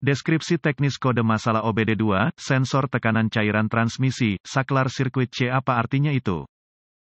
Deskripsi teknis kode masalah OBD2, sensor tekanan cairan transmisi, saklar sirkuit C. Apa artinya itu?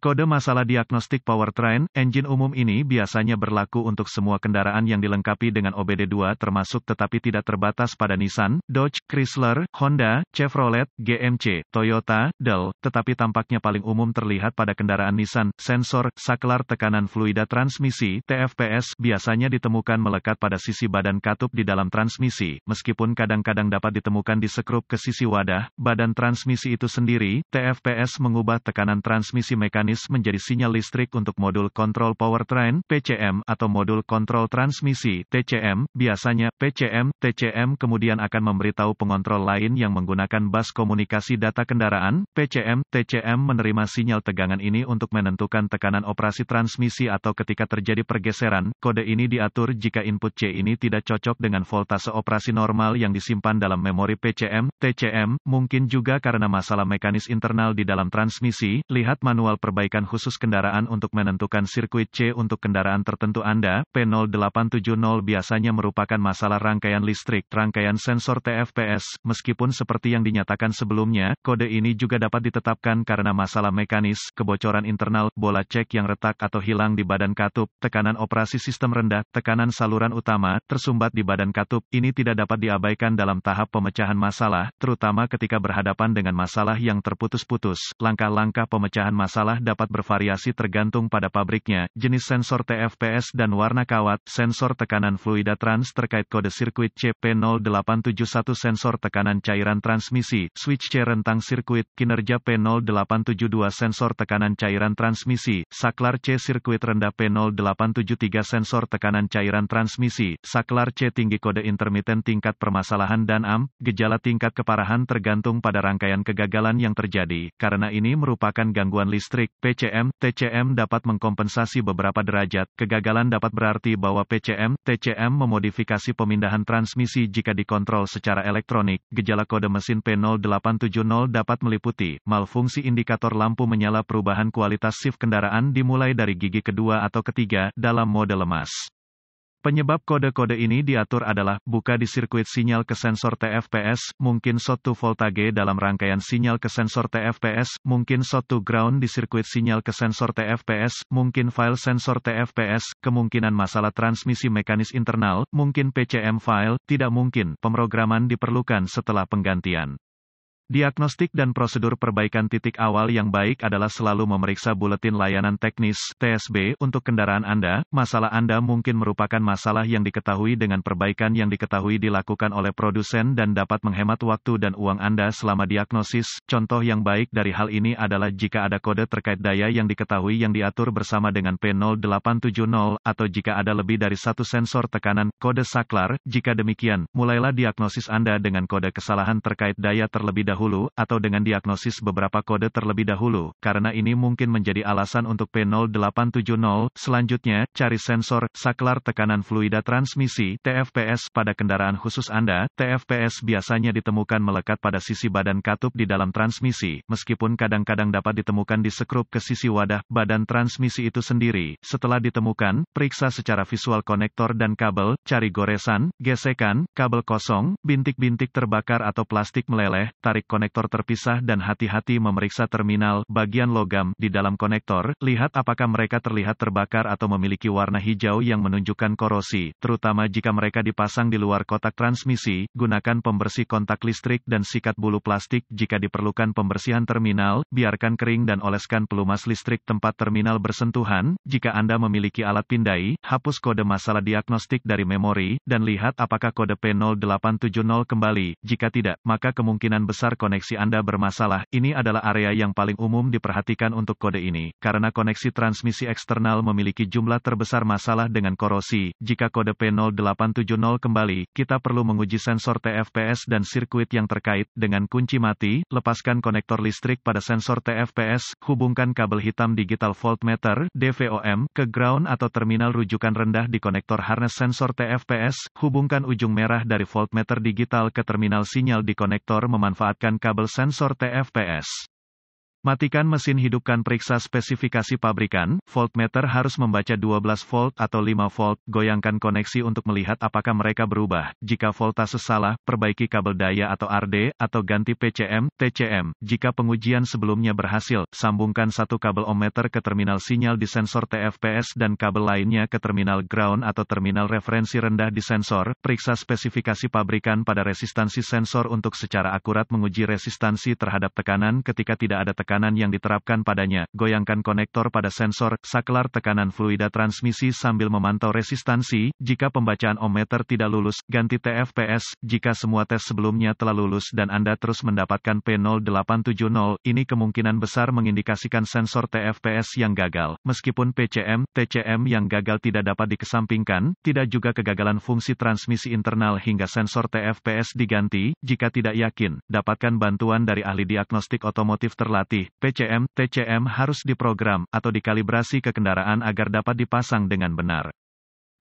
Kode masalah diagnostik powertrain, engine umum ini biasanya berlaku untuk semua kendaraan yang dilengkapi dengan OBD2 termasuk tetapi tidak terbatas pada Nissan, Dodge, Chrysler, Honda, Chevrolet, GMC, Toyota, Dell, tetapi tampaknya paling umum terlihat pada kendaraan Nissan. Sensor, saklar tekanan fluida transmisi, TFPS, biasanya ditemukan melekat pada sisi badan katup di dalam transmisi, meskipun kadang-kadang dapat ditemukan di sekrup ke sisi wadah, badan transmisi itu sendiri. TFPS mengubah tekanan transmisi mekanis menjadi sinyal listrik untuk modul kontrol powertrain, PCM, atau modul kontrol transmisi, TCM. Biasanya, PCM, TCM kemudian akan memberitahu pengontrol lain yang menggunakan bus komunikasi data kendaraan. PCM, TCM menerima sinyal tegangan ini untuk menentukan tekanan operasi transmisi atau ketika terjadi pergeseran. Kode ini diatur jika input C ini tidak cocok dengan voltase operasi normal yang disimpan dalam memori PCM, TCM, mungkin juga karena masalah mekanis internal di dalam transmisi. Lihat manual perbaikan khusus kendaraan untuk menentukan sirkuit C untuk kendaraan tertentu Anda. P0870 biasanya merupakan masalah rangkaian listrik, rangkaian sensor TFPS. Meskipun seperti yang dinyatakan sebelumnya, kode ini juga dapat ditetapkan karena masalah mekanis, kebocoran internal, bola cek yang retak atau hilang di badan katup, tekanan operasi sistem rendah, tekanan saluran utama, tersumbat di badan katup. Ini tidak dapat diabaikan dalam tahap pemecahan masalah, terutama ketika berhadapan dengan masalah yang terputus-putus. Langkah-langkah pemecahan masalah dapat bervariasi tergantung pada pabriknya, jenis sensor TFPS dan warna kawat. Sensor tekanan fluida trans terkait kode sirkuit C. P0871 sensor tekanan cairan transmisi, switch C rentang sirkuit, kinerja P0872 sensor tekanan cairan transmisi, saklar C sirkuit rendah P0873 sensor tekanan cairan transmisi, saklar C tinggi kode intermiten tingkat permasalahan dan gejala tingkat keparahan tergantung pada rangkaian kegagalan yang terjadi. Karena ini merupakan gangguan listrik, PCM, TCM dapat mengkompensasi beberapa derajat. Kegagalan dapat berarti bahwa PCM, TCM memodifikasi pemindahan transmisi jika dikontrol secara elektronik. Gejala kode mesin P0870 dapat meliputi malfungsi indikator lampu menyala, perubahan kualitas shift kendaraan dimulai dari gigi kedua atau ketiga dalam mode lemas. Penyebab kode-kode ini diatur adalah, buka di sirkuit sinyal ke sensor TFPS, mungkin short to voltage dalam rangkaian sinyal ke sensor TFPS, mungkin short to ground di sirkuit sinyal ke sensor TFPS, mungkin file sensor TFPS, kemungkinan masalah transmisi mekanis internal, mungkin PCM file, tidak mungkin, pemrograman diperlukan setelah penggantian. Diagnostik dan prosedur perbaikan titik awal yang baik adalah selalu memeriksa buletin layanan teknis (TSB) untuk kendaraan Anda. Masalah Anda mungkin merupakan masalah yang diketahui dengan perbaikan yang diketahui dilakukan oleh produsen dan dapat menghemat waktu dan uang Anda selama diagnosis. Contoh yang baik dari hal ini adalah jika ada kode terkait daya yang diketahui yang diatur bersama dengan P0870, atau jika ada lebih dari satu sensor tekanan, kode saklar. Jika demikian, mulailah diagnosis Anda dengan kode kesalahan terkait daya terlebih dahulu, atau dengan diagnosis beberapa kode terlebih dahulu, karena ini mungkin menjadi alasan untuk P0870. Selanjutnya, cari sensor, saklar tekanan fluida transmisi, TFPS, pada kendaraan khusus Anda. TFPS biasanya ditemukan melekat pada sisi badan katup di dalam transmisi, meskipun kadang-kadang dapat ditemukan di sekrup ke sisi wadah, badan transmisi itu sendiri. Setelah ditemukan, periksa secara visual konektor dan kabel, cari goresan, gesekan, kabel kosong, bintik-bintik terbakar atau plastik meleleh, tarik konektor terpisah dan hati-hati memeriksa terminal, bagian logam, di dalam konektor. Lihat apakah mereka terlihat terbakar atau memiliki warna hijau yang menunjukkan korosi, terutama jika mereka dipasang di luar kotak transmisi. Gunakan pembersih kontak listrik dan sikat bulu plastik jika diperlukan pembersihan terminal. Biarkan kering dan oleskan pelumas listrik tempat terminal bersentuhan. Jika Anda memiliki alat pindai, hapus kode masalah diagnostik dari memori, dan lihat apakah kode P0870 kembali. Jika tidak, maka kemungkinan besar koneksi Anda bermasalah. Ini adalah area yang paling umum diperhatikan untuk kode ini, karena koneksi transmisi eksternal memiliki jumlah terbesar masalah dengan korosi. Jika kode P0870 kembali, kita perlu menguji sensor TFPS dan sirkuit yang terkait. Dengan kunci mati, lepaskan konektor listrik pada sensor TFPS, hubungkan kabel hitam digital voltmeter, DVOM, ke ground atau terminal rujukan rendah di konektor harness sensor TFPS, hubungkan ujung merah dari voltmeter digital ke terminal sinyal di konektor memanfaatkan kabel sensor TFPS. Matikan mesin, hidupkan, periksa spesifikasi pabrikan. Voltmeter harus membaca 12 volt atau 5 volt. Goyangkan koneksi untuk melihat apakah mereka berubah. Jika voltase salah, perbaiki kabel daya atau RD, atau ganti PCM, TCM. Jika pengujian sebelumnya berhasil, sambungkan satu kabel ohmmeter ke terminal sinyal di sensor TFPS dan kabel lainnya ke terminal ground atau terminal referensi rendah di sensor. Periksa spesifikasi pabrikan pada resistansi sensor untuk secara akurat menguji resistansi terhadap tekanan ketika tidak ada tekanan yang diterapkan padanya. Goyangkan konektor pada sensor, saklar tekanan fluida transmisi sambil memantau resistansi. Jika pembacaan ohmmeter tidak lulus, ganti TFPS. Jika semua tes sebelumnya telah lulus dan Anda terus mendapatkan P0870, ini kemungkinan besar mengindikasikan sensor TFPS yang gagal. Meskipun PCM, TCM yang gagal tidak dapat dikesampingkan, tidak juga kegagalan fungsi transmisi internal hingga sensor TFPS diganti. Jika tidak yakin, dapatkan bantuan dari ahli diagnostik otomotif terlatih. PCM, TCM harus diprogram atau dikalibrasi ke kendaraan agar dapat dipasang dengan benar.